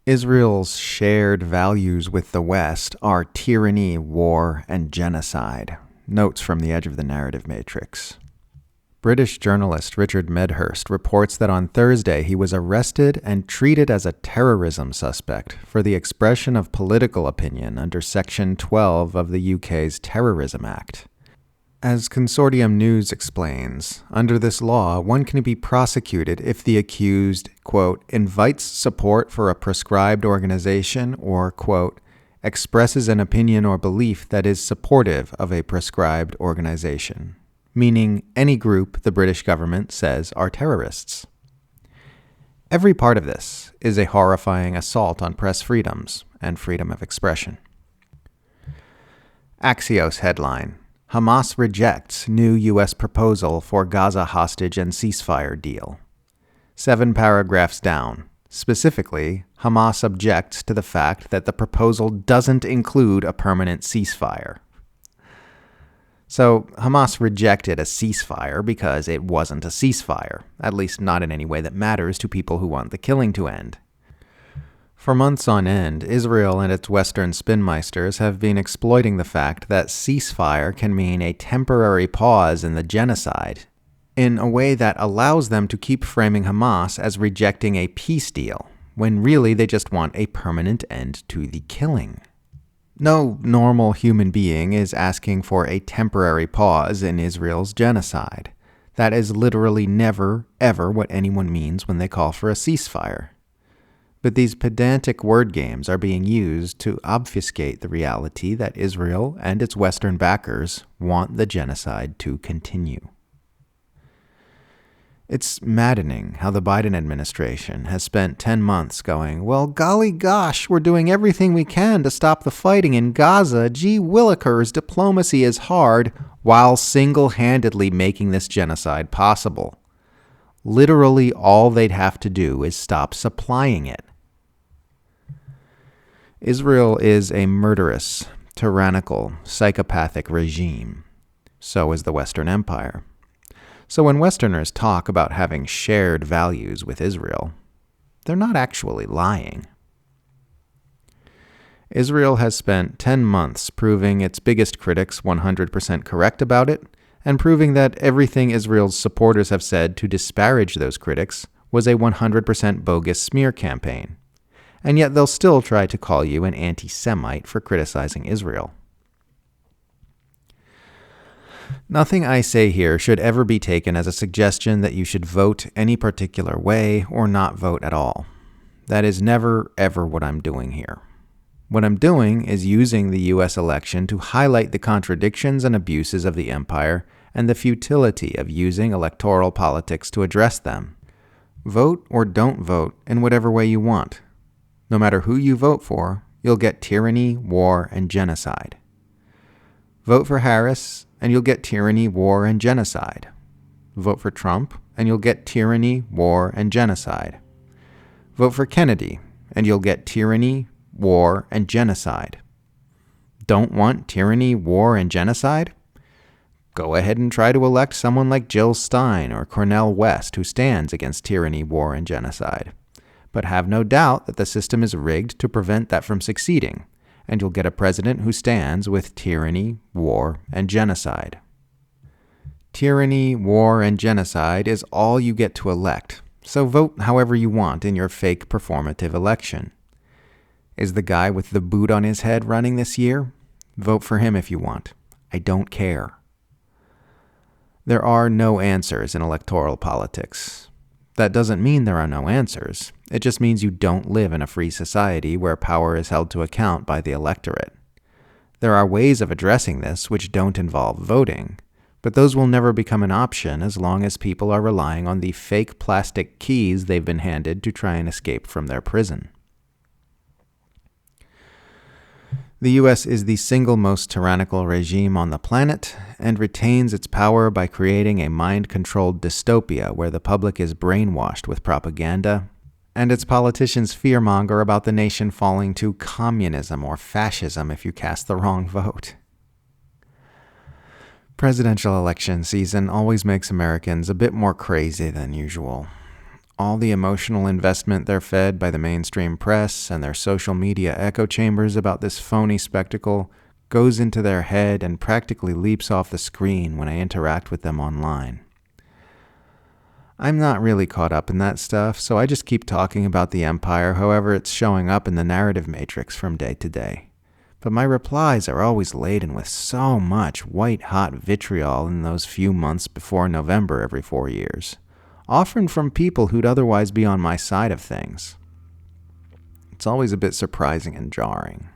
Israel's shared values with the West are tyranny, war, and genocide. Notes from the edge of the narrative matrix. British journalist Richard Medhurst reports that on Thursday he was arrested and treated as a terrorism suspect for the expression of political opinion under Section 12 of the UK's Terrorism Act. As Consortium News explains, under this law, one can be prosecuted if the accused, quote, invites support for a prescribed organization or, quote, expresses an opinion or belief that is supportive of a prescribed organization, meaning any group the British government says are terrorists. Every part of this is a horrifying assault on press freedoms and freedom of expression. Axios headline: Hamas rejects new U.S. proposal for Gaza hostage and ceasefire deal. 7 paragraphs down. Specifically, Hamas objects to the fact that the proposal doesn't include a permanent ceasefire. So, Hamas rejected a ceasefire because it wasn't a ceasefire, at least not in any way that matters to people who want the killing to end. For months on end, Israel and its Western spinmeisters have been exploiting the fact that ceasefire can mean a temporary pause in the genocide, in a way that allows them to keep framing Hamas as rejecting a peace deal, when really they just want a permanent end to the killing. No normal human being is asking for a temporary pause in Israel's genocide. That is literally never, ever what anyone means when they call for a ceasefire. But these pedantic word games are being used to obfuscate the reality that Israel and its Western backers want the genocide to continue. It's maddening how the Biden administration has spent 10 months going, well, golly gosh, we're doing everything we can to stop the fighting in Gaza. Gee willikers, diplomacy is hard, while single-handedly making this genocide possible. Literally all they'd have to do is stop supplying it. Israel is a murderous, tyrannical, psychopathic regime. So is the Western Empire. So when Westerners talk about having shared values with Israel, they're not actually lying. Israel has spent 10 months proving its biggest critics 100% correct about it, and proving that everything Israel's supporters have said to disparage those critics was a 100% bogus smear campaign. And yet they'll still try to call you an anti-Semite for criticizing Israel. Nothing I say here should ever be taken as a suggestion that you should vote any particular way or not vote at all. That is never, ever what I'm doing here. What I'm doing is using the U.S. election to highlight the contradictions and abuses of the empire and the futility of using electoral politics to address them. Vote or don't vote in whatever way you want. No matter who you vote for, you'll get tyranny, war, and genocide. Vote for Harris, and you'll get tyranny, war, and genocide. Vote for Trump, and you'll get tyranny, war, and genocide. Vote for Kennedy, and you'll get tyranny, war, and genocide. Don't want tyranny, war, and genocide? Go ahead and try to elect someone like Jill Stein or Cornel West who stands against tyranny, war, and genocide. But have no doubt that the system is rigged to prevent that from succeeding, and you'll get a president who stands with tyranny, war, and genocide. Tyranny, war, and genocide is all you get to elect, so vote however you want in your fake performative election. Is the guy with the boot on his head running this year? Vote for him if you want. I don't care. There are no answers in electoral politics. That doesn't mean there are no answers. It just means you don't live in a free society where power is held to account by the electorate. There are ways of addressing this which don't involve voting, but those will never become an option as long as people are relying on the fake plastic keys they've been handed to try and escape from their prison. The U.S. is the single most tyrannical regime on the planet and retains its power by creating a mind-controlled dystopia where the public is brainwashed with propaganda, and its politicians fearmonger about the nation falling to communism or fascism if you cast the wrong vote. Presidential election season always makes Americans a bit more crazy than usual. All the emotional investment they're fed by the mainstream press and their social media echo chambers about this phony spectacle goes into their head and practically leaps off the screen when I interact with them online. I'm not really caught up in that stuff, so I just keep talking about the Empire however it's showing up in the narrative matrix from day to day. But my replies are always laden with so much white-hot vitriol in those few months before November every 4 years, often from people who'd otherwise be on my side of things. It's always a bit surprising and jarring.